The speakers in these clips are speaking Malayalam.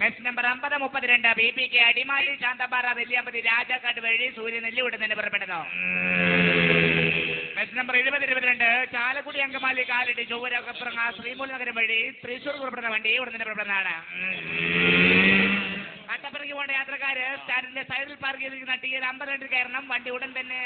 Bus number 5032 BPK Adimali Santhapara Nelliyampathy Rajakkad വഴി സൂര്യനെല്ലി ഉടനെ പുറപ്പെടുന്നു. ബസ് നമ്പർ 7022 ചാലക്കുടി അങ്കമാലി കാലടി ചൊവ്വര കപ്പുറങ്ങ ശ്രീമൂല നഗരം വഴി തൃശൂർ പുറപ്പെടുന്ന വണ്ടി ഉടനെ പുറപ്പെടുന്നതാണ്. കട്ടപ്പുറയ്ക്ക് പോകേണ്ട യാത്രക്കാര് സ്റ്റാൻഡിന്റെ സൈഡിൽ പാർക്ക് ചെയ്തിരിക്കുന്ന ടിക്കറ്റ് 52 കയറണം. വണ്ടി ഉടൻ തന്നെ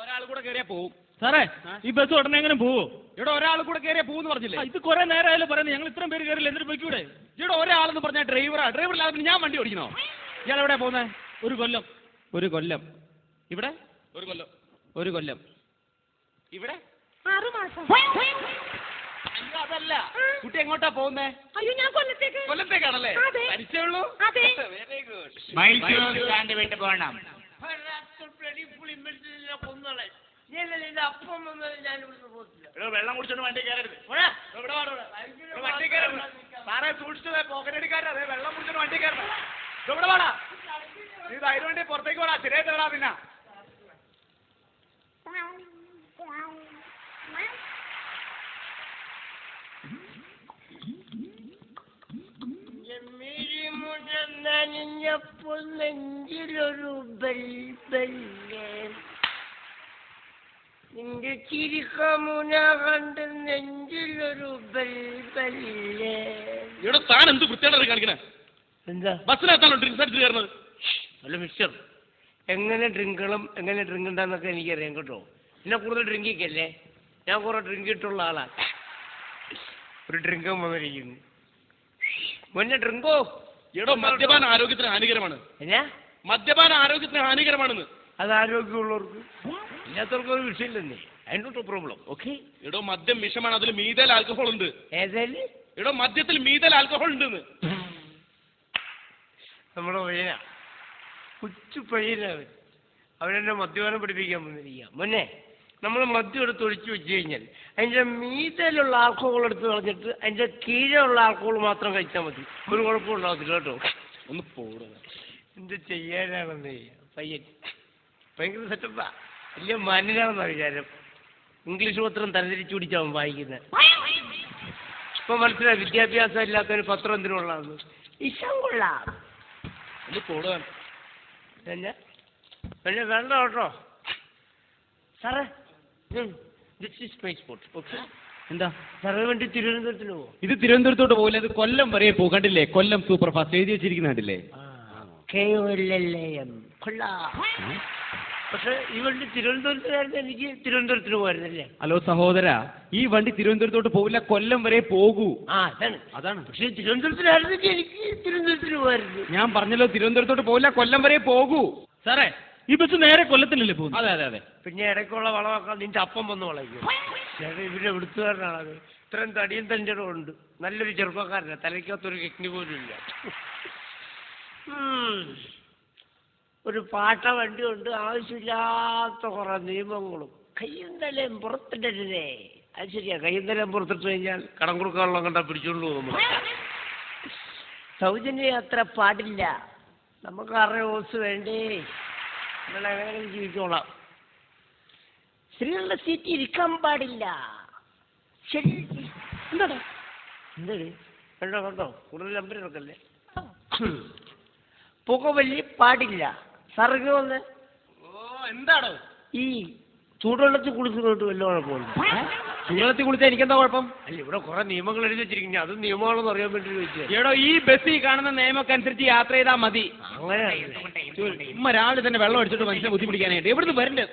ഒരാൾ കൂടെ കയറിയാ പോവും സാറേ. ഈ ബസ് ഉടനെ എങ്ങനെ പോവോ? ഇവിടെ ഒരാൾ കൂടെ കയറിയാ പോകുമെന്ന് പറഞ്ഞില്ലേ? ഇത് കുറെ നേരമായാലും പറയുന്നത്. ഞങ്ങൾ ഇത്രയും പേര് കയറില്ല, എന്നിട്ട് പോയിക്കൂടെ? ഇവിടെ ഒരാളെന്ന് പറഞ്ഞാൽ ഡ്രൈവറില്ലാതെ ഞാൻ വണ്ടി ഓടിക്കണോ? ഇയാൾ എവിടെ പോകുന്നത്? ഒരു കൊല്ലം ഇവിടെ ഒരു കൊല്ലം ഇവിടെ 6 മാസം. അയ്യോ അതല്ല, കുട്ടി എങ്ങോട്ടാ പോകുന്നേ? അയ്യോ ഞാൻ കൊല്ലത്തേക്കാണല്ലേ? പരിചയേ ഉള്ളൂ. Very good. മൈസൂർ സ്റ്റാൻഡ് വിട്ട് പോകണം. വെള്ളം കുടിച്ചോണ്ട് വണ്ടി കയറരുത്. വണ്ടി കയറരുത് സാറേ, സൂക്ഷിച്ചത് പോക്കറ്റടിക്കാരാ. അതെ, വെള്ളം കുടിച്ചോണ്ട് വണ്ടി കയറണം. ഇവിടെ വേടാ, നീ ധൈര്യം വേണ്ടി പുറത്തേക്ക് വേടാ. ശരിയായിട്ട് വേടാ. പിന്നെ നനഞ്ഞപ്പോൾ നെഞ്ചിലൊരു ബൽബല്ലേ, നിന്റെ ചിരിക്കമുന കണ്ട് നെഞ്ചിലൊരു ബൽബല്ലേ. ഇവിടെ താൻ എന്ത് വൃത്തിയാണ് കാണിക്കണേ? എന്താ ബസ്സിനകത്താണോ ഡ്രിങ്ക്സ് അടിച്ച് കയറുന്നത്? അല്ല മിസ്റ്റർ, എങ്ങനെ ഡ്രിങ്കുകളും എങ്ങനെ ഡ്രിങ്ക് ഉണ്ടാന്നൊക്കെ എനിക്കറിയാം കേട്ടോ. എന്നെ കൂടുതൽ ഡ്രിങ്കിക്കല്ലേ, ഞാൻ കുറെ ഡ്രിങ്ക് ഇട്ടുള്ള ആളാ. ഒരു ഡ്രിങ്ക് വന്നിരിക്കുന്നു. മുന്നേ ഡ്രിങ്കോ. എടോ, മദ്യപാനം ആരോഗ്യത്തിന് ഹാനികരമാണ്. മദ്യപാനം ആരോഗ്യത്തിന് ഹാനികരമാണെന്ന്. അത് ആരോഗ്യമുള്ളവർക്ക്, ഇല്ലാത്തവർക്ക് ഒരു വിഷയമില്ലെന്നേ. അതിനോട്ട് പ്രോബ്ലം. ഓക്കെ. എടോ, മദ്യം വിഷമാണ്. അതിൽ മീതൽ ആൽക്കഹോൾ ഉണ്ട്. ഏതായാലും എടോ, മദ്യത്തിൽ മീതൽ ആൽക്കഹോൾ ഉണ്ടെന്ന്. നമ്മുടെ പയ്യന കൊച്ചു പയ്യനവൻ, അവനെന്നെ മദ്യപാനം പഠിപ്പിക്കാൻ വന്നിരിക്കുക. മുന്നേ നമ്മൾ മദ്യം എടുത്ത് ഒഴിച്ചു വെച്ച് കഴിഞ്ഞാൽ അതിൻ്റെ മീതയിലുള്ള ആൽക്കഹോൾ എടുത്ത് കളഞ്ഞിട്ട് അതിൻ്റെ കീഴിലുള്ള ആൽക്കഹോൾ മാത്രം കഴിച്ചാൽ മതി. ഒരു കുഴപ്പമുണ്ടാകത്തില്ല കേട്ടോ. ഒന്ന് പോടുക. എന്ത് ചെയ്യാനാണെന്ന് പയ്യൻ ഭയങ്കര സെറ്റപ്പാ. വലിയ മാന്യനാണെന്നാ വിചാരം. ഇംഗ്ലീഷ് പത്രം തലതിരിച്ചു പിടിച്ചാവും വായിക്കുന്നത്. ഇപ്പൊ മനസ്സിലായി വിദ്യാഭ്യാസം ഇല്ലാത്തവന് പത്രം എന്തിനുള്ളതെന്ന്. ഇഷ്ടം കൊള്ളാം. ഒന്ന് പോടുക. പിന്നെ വേണ്ട കേട്ടോ സാറേ. എന്താ സാറേ വേണ്ടി തിരുവനന്തപുരത്തിന് പോകും? ഇത് തിരുവനന്തപുരത്തോട്ട് പോകില്ല, ഇത് കൊല്ലം വരെ പോകും. കണ്ടില്ലേ, കൊല്ലം സൂപ്പർ ഫാസ്റ്റ് എഴുതി വെച്ചിരിക്കുന്ന കണ്ടില്ലേ? പക്ഷെ ഈ വണ്ടി തിരുവനന്തപുരത്തുകാരുടെ എനിക്ക് തിരുവനന്തപുരത്തിന് പോയിരുന്നല്ലേ? ഹലോ സഹോദര, ഈ വണ്ടി തിരുവനന്തപുരത്തോട്ട് പോകില്ല, കൊല്ലം വരെ പോകൂ. അതാണ്. പക്ഷെ തിരുവനന്തപുരത്തിനായിരുന്നെങ്കിൽ എനിക്ക് തിരുവനന്തപുരത്തിന് പോയിരുന്നു. ഞാൻ പറഞ്ഞല്ലോ, തിരുവനന്തപുരത്തോട്ട് പോകില്ല, കൊല്ലം വരെ പോകൂ. സാറേ, ഈ ബസ് നേരെ കൊല്ലത്തിലല്ലേ പോകുന്നത്? അതെ അതെ അതെ. പിന്നെ ഇടയ്ക്കുള്ള വളമാക്കാൻ നിന്റെ അപ്പം വന്ന് വളയ്ക്കും. ഇവരുടെ എടുത്തുകാരനാണത്. ഇത്രയും തടിയും തഞ്ചടും ഉണ്ട്. നല്ലൊരു ചെറുപ്പക്കാരനാണ്. തലയ്ക്കകത്തൊരു കിഡ്നി പോലും ഇല്ല. ഒരു പാട്ട വണ്ടിയുണ്ട്. ആവശ്യമില്ലാത്ത കുറെ നിയമങ്ങളും. കയ്യും തലയും പുറത്തിടരുതേ. അത് ശരിയാ, കയ്യും തലയും പുറത്തിട്ട് കഴിഞ്ഞാൽ കടം കൊടുക്കാനുള്ള കണ്ടാ പിടിച്ചോണ്ട് പോകും. സൗജന്യ യാത്ര പാടില്ല. നമുക്ക് 6 ഓസ് വേണ്ടേ? നിങ്ങൾ എങ്ങനെ ജീവിച്ചോളാം. സ്ത്രീകളുടെ സീറ്റ് ഇരിക്കാൻ പാടില്ല. ശരി. എന്താടേ കണ്ടോ കണ്ടോ, കൂടുതൽ നമ്പർ ഇറക്കല്ലേ. പുകവലി പാടില്ല. സാറിന് വന്ന് എന്താണോ ഈ ചൂടുവെള്ളത്തിൽ കുളിച്ചിട്ട് വല്ല കുഴപ്പമില്ല? ചൂടുവെള്ളത്തിൽ കുളിച്ചാൽ എനിക്കെന്താ കുഴപ്പം? അല്ല, ഇവിടെ കുറെ നിയമങ്ങൾ എഴുതി വെച്ചിരിക്കുന്നു. അത് നിയമമാണെന്ന് അറിയാൻ വേണ്ടി ചോദിച്ചത്. എടോ, ഈ ബസ്സിൽ കാണുന്ന നിയമമൊക്കെ അനുസരിച്ച് യാത്ര ചെയ്താൽ മതി. അങ്ങനെ രാവിലെ തന്നെ വെള്ളം അടിച്ചിട്ട് മനുഷ്യനെ ബുദ്ധിമുട്ടിക്കാനായിട്ട് എവിടുന്ന് വരണ്ടേ?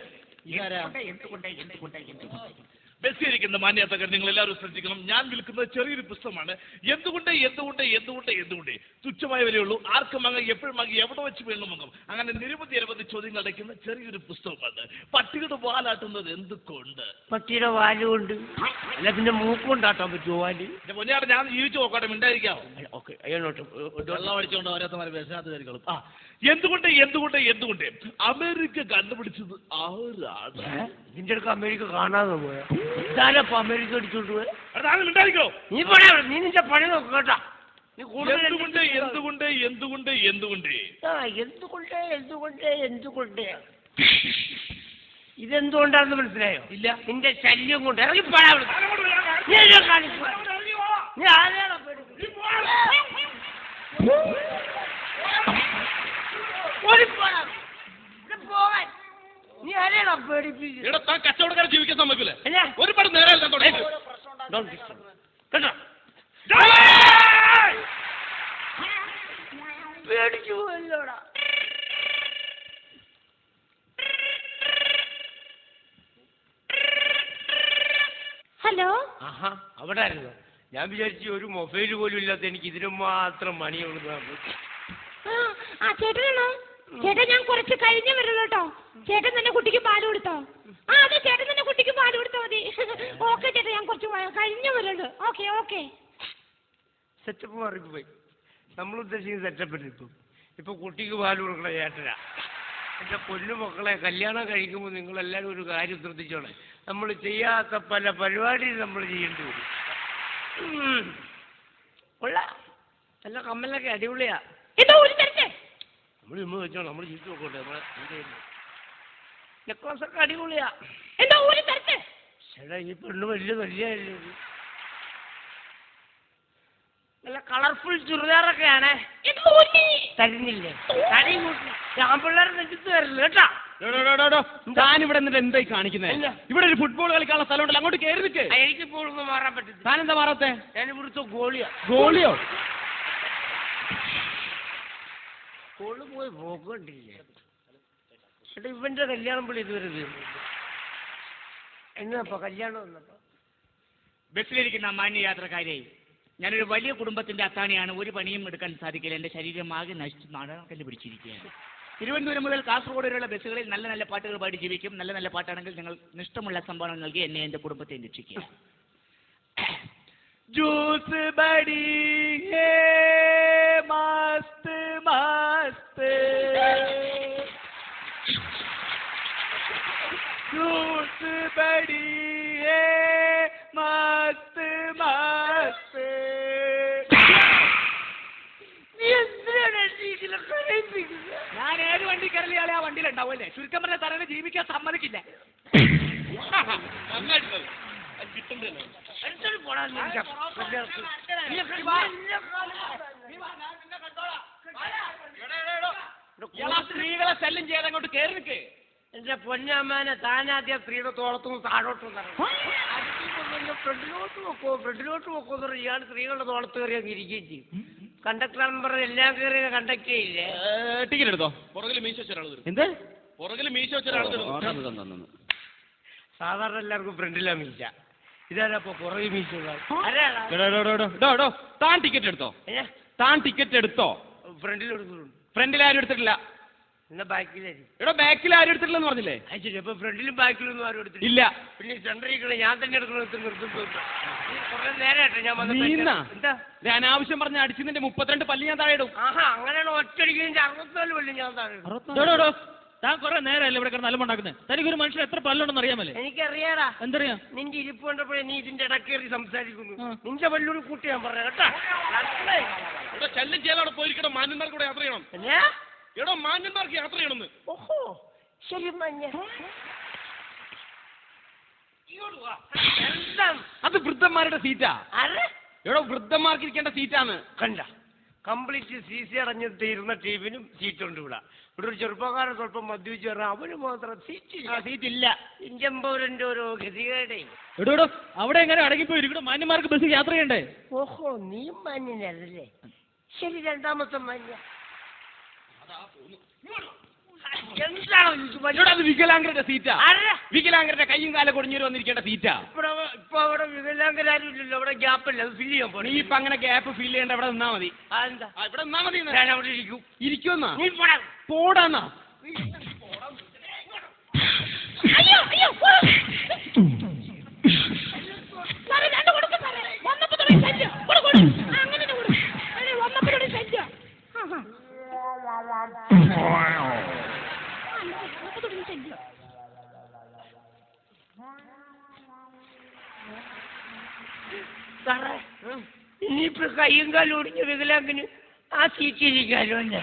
ബസ്സിരിക്കുന്ന മാന്യത്തക്കാർ നിങ്ങൾ എല്ലാവരും ശ്രദ്ധിക്കണം. ഞാൻ വിൽക്കുന്നത് ചെറിയൊരു പുസ്തകമാണ്. എന്തുകൊണ്ട് തുച്ഛമായ വിലയുള്ളൂ. ആർക്കും വാങ്ങാം, എപ്പോഴും വാങ്ങി, എവിടെ വെച്ച് വേണം വാങ്ങാം. അങ്ങനെ നിരവധി ചോദ്യങ്ങൾ അടയ്ക്കുന്ന ചെറിയൊരു പുസ്തകമാണ്. പട്ടിയുടെ വാലാട്ടുന്നത് എന്തുകൊണ്ട്? പട്ടിയുടെ വാലുകൊണ്ട്. അല്ല പിന്നെ മൂക്കൊണ്ടാട്ടാൻ പറ്റുമോ വാല്? പൊന്നിയാട് ഞാൻ ജീവിച്ചു നോക്കട്ടെ, മിണ്ടായിരിക്കാമോ? ഓക്കെ, അയ്യോട്ട് വെള്ളം അടിച്ചുകൊണ്ട് ഓരോരുത്തമാരെ ബസ്സിനകത്ത് കയറിക്കളും. എന്തുകൊണ്ട് അമേരിക്ക കണ്ടുപിടിച്ചത് ആരാണ്? നിന്റെ അടുക്ക് അമേരിക്ക കാണാതെ പോയാ ഇതാരപ്പ അമേരിക്ക അടിച്ചോണ്ട് പോയ? മിണ്ടായിരിക്കോ? നീ പറയാ, നീ നിന്റെ പണി നോക്ക് കേട്ടാ. നീ എന്തുകൊണ്ട് ഇതെന്തുകൊണ്ടാണെന്ന് മനസ്സിലായോ? ഇല്ല. നിന്റെ ശല്യം കൊണ്ട് ഇറങ്ങിപ്പോടാ. നീ ആരെയാണോ പേടിപ്പിച്ചത്? ഇവിടെ താൻ കച്ചവടക്കാരെ ജീവിക്കാൻ സമ്മതിക്കില്ലേ? ഒരുപാട് നേരം കേട്ടോ പേടിച്ചു പോയല്ലോടാ. ഹലോ. ആഹാ, അവിടെ ആയിരുന്നു. ഞാൻ വിചാരിച്ചു ഒരു മൊബൈൽ പോലും ഇല്ലാത്ത എനിക്ക് ഇതിനു മാത്രം മണിയുള്ളതാണ്. ആ ചേട്ടനാണോ? ചേട്ടൻ ഞാൻ കുറച്ച് കഴിഞ്ഞേ വരുള്ളൂ കേട്ടോ. ചേട്ടൻ തന്നെ കുട്ടിക്ക് പാല് കൊടുത്തോ? ആ അതെ, ചേട്ടൻ തന്നെ കുട്ടിക്ക് പാല് കൊടുത്താൽ മതി. ഓക്കെ ചേട്ടാ, ഞാൻ കുറച്ച് കഴിഞ്ഞേ വരുള്ളൂ. Okay okay. സെറ്റപ്പ് മാറിപ്പോയി. നമ്മൾ ഉദ്ദേശിക്കുന്ന സെറ്റപ്പ് ഇപ്പൊ കുട്ടിക്ക് പാല് കൊടുക്കണ ചേട്ടനാ. എന്റെ പൊന്നു മക്കളെ, കല്യാണം കഴിക്കുമ്പോൾ നിങ്ങളെല്ലാവരും ഒരു കാര്യം ശ്രദ്ധിച്ചോളെ. നമ്മൾ ചെയ്യാത്ത പല പരിപാടിയും നമ്മൾ ചെയ്യേണ്ടി വരും. നല്ല കമ്മലൊക്കെ അടിപൊളിയാ. നമ്മൾ ഇന്ന് വെച്ചോ, നമ്മൾ ജീവിച്ചു നോക്കട്ടെ. നമ്മളെ നെക്ലസ് ഒക്കെ അടിപൊളിയാ. ചേട്ടാ, ഈ പെണ്ണ് വലിയ വലിയല്ലേ. നല്ല കളർഫുൾ ചുരിദാറൊക്കെയാണേ. തരുന്നില്ലേ? തടി കൂട്ടി ആമ്പിള്ളേരെ നെഞ്ചത്ത് തരില്ല കേട്ടാ. താനിവിടെ എന്നിട്ട് എന്തായി കാണിക്കുന്നത്? ഇവിടെ ഒരു ഫുട്ബോൾ കളിക്കാനുള്ള സ്ഥലമുണ്ടല്ലോ, അങ്ങോട്ട് കയറി നിൽക്ക്. എനിക്ക് ഇപ്പോൾ ഒന്നും മാറാൻ പറ്റില്ല. താനെന്താ മാറാത്തെ? ഞാൻ ഇവിടുത്തെ ഗോളിയാ. ഗോളിയോ? ഗോള് പോയി പോകണ്ടില്ലേ? ചേട്ടാ, ഇവന്റെ കല്യാണം വിളി ഇതുവരെ തീർന്നു. എന്നപ്പോ കല്യാണം വന്നപ്പോ ബസ്സിലിരിക്കുന്ന മാന്യ യാത്രക്കാരെ, ഞാനൊരു വലിയ കുടുംബത്തിന്റെ അത്താണിയാണ്. ഒരു പണിയും എടുക്കാൻ സാധിക്കില്ല. എന്റെ ശരീരം ആകെ നശിച്ച് നാടകല്ല് പിടിച്ചിരിക്കുകയാണ്. തിരുവനന്തപുരം മുതൽ കാസർഗോഡ് വരെയുള്ള ബസ്സുകളിൽ നല്ല നല്ല പാട്ടുകൾ പാടി ജീവിക്കും. നല്ല നല്ല പാട്ടാണെങ്കിൽ നിങ്ങൾ ഇഷ്ടമുള്ള സംഭാവന നൽകി എന്നെ എന്റെ കുടുംബത്തെ രക്ഷിക്കുക. ജ്യൂസ് ബടി ഹേ മസ്ത് മസ്ത്, ജ്യൂസ് ബടി ഹേ മസ്ത് മസ്ത്. ഞാൻ ഏത് വണ്ടി കയറിയാളെ ആ വണ്ടിയിലുണ്ടാവുമല്ലേ? ചുരുക്കം പറഞ്ഞ തറയെ ജീവിക്കാൻ സമ്മതിക്കില്ല. സ്ത്രീകളെ ശല്യം ചെയ്യാതെ അങ്ങോട്ട് കയറി നിൽക്ക്. എന്റെ പൊന്നമ്മാനെ, താനാദ്യം സ്ത്രീയുടെ തോളത്തും താഴോട്ടും ഫ്രണ്ടിലോട്ട് വെക്കോ എന്ന് പറഞ്ഞാൽ ഇയാൾ സ്ത്രീകളുടെ തോളത്ത് കയറി അങ്ങ് ഇരിക്കുകയും ചെയ്യും. കണ്ടക്ടർ പറഞ്ഞ എല്ലാം കയറി കണ്ടക്ട് ചെയ്യില്ലേ? ടിക്കറ്റ് എടുത്തോ? പുറകിൽ മീശ വെച്ചൊരാൾ തരും. എന്ത്? പുറകിൽ മീശ വെച്ചൊരാൾ തരും. സാധാരണ എല്ലാവർക്കും ഫ്രണ്ടിലാ മീശ. ഇതാരപ്പോ പുറകെ മീശ? താൻ ടിക്കറ്റ് എടുത്തോ? താൻ ടിക്കറ്റ് എടുത്തോ? ഫ്രണ്ടിലെടുത്തിട്ടുണ്ട്. ഫ്രണ്ടിൽ ആരും എടുത്തിട്ടില്ല. എന്നാ ബാക്കിലായിരിക്കും. എടോ, ബാക്കിൽ ആരും എടുത്തിട്ടില്ലെന്ന് പറഞ്ഞില്ലേ? ശരി, അപ്പൊ ഫ്രണ്ടിലും ബാക്കിലൊന്നും ആരും എടുത്തിട്ടില്ല. ഇല്ല. പിന്നെ സെന്ററിൽ ഞാൻ തന്നെ എടുക്കണം. കുറെ നേരമായിട്ട് ഞാൻ എന്താ അനാവശ്യം പറഞ്ഞ അടിച്ചതിന്റെ 32 പല്ല് ഞാൻ താഴെ ഇടും. ആഹാ, അങ്ങനെയാണ് ഒറ്റയടിക്കുന്നതിന്റെ 64 പല്ല് ഞാൻ താഴെ ഇടും. താൻ കുറെ നേരമല്ലേ ഇവിടെ കിടന്ന് അലമ്പുണ്ടാക്കുന്നത്? തനിക്കൊരു മനുഷ്യൻ എത്ര പല്ലുണ്ടെന്ന് അറിയാമല്ലേ? എനിക്കറിയാടാ. എന്തറിയാ? നിന്റെ ഇരിപ്പ് കണ്ടപ്പോഴേ നീ ഇതിന്റെ ഇടക്കേറി സംസാരിക്കുന്നു. നിന്റെ പല്ലൂടി കൂട്ടി ഞാൻ പറയാം കേട്ടാ. ഇവിടെ ശല്യം ചെയ്യാതെ പോയിരിക്കണം. മാന്യന്മാർക്ക് കൂടെ യാത്ര ചെയ്യണം. എടോ, മാന്യന്മാർക്ക് യാത്ര ചെയ്യണമെന്ന്. ഓഹോ, ശരി മഞ്ഞ. അത് വൃദ്ധന്മാരുടെ സീറ്റാ. എടോ, വൃദ്ധന്മാർക്ക് ഇരിക്കേണ്ട സീറ്റാണ്. കണ്ട, കംപ്ലീറ്റ് CC അടഞ്ഞ് തീരുന്ന ടീമിനും സീറ്റുണ്ട് ഇവിടെ. ഇവിടെ ഒരു ചെറുപ്പക്കാരൻ സ്വല്പം മദ്യപിച്ച് പറഞ്ഞാൽ അവന് മാത്രം സീറ്റില്ല. ഇന്ത്യൻ പൗരന്റെ ഓരോ ഗതികേടെ. എടോ, അവിടെ എങ്ങനെ അടങ്ങിപ്പോയി ഇവിടെ മാന്യന്മാർക്ക് ബസ് യാത്ര ചെയ്യണ്ടേ? ഓഹോ, നീ മാന്യനല്ലേ? ശരി, രണ്ടാമത്തെ മാന്യ. അത് വികലാംഗരുടെ സീറ്റാ. വികലാംഗരുടെ കയ്യും കാലം കൊടിഞ്ഞു വന്നിരിക്കേണ്ട സീറ്റാ. ഇപ്പൊ അവിടെ വികലാംഗരാരും ഇല്ലല്ലോ. അവിടെ ഗ്യാപ്പില്ല. അത് ഫില്ല് ചെയ്യാൻ പോയി. നീ ഇപ്പൊ അങ്ങനെ ഗ്യാപ്പ് ഫില്ല് ചെയ്യേണ്ട. അവിടെ നിന്നാ മതി. എന്താ ഇവിടെ നിന്നാ മതി. ഞാൻ അവിടെ ഇരിക്കും. ഇരിക്കുമെന്നാ? നീ പോടാന്നാ? ഇനിയിപ്പോ കയ്യും കാലും ഒടിഞ്ഞ വികലാംഗന് ആ സീറ്റിരിക്കാലോ അല്ലേ?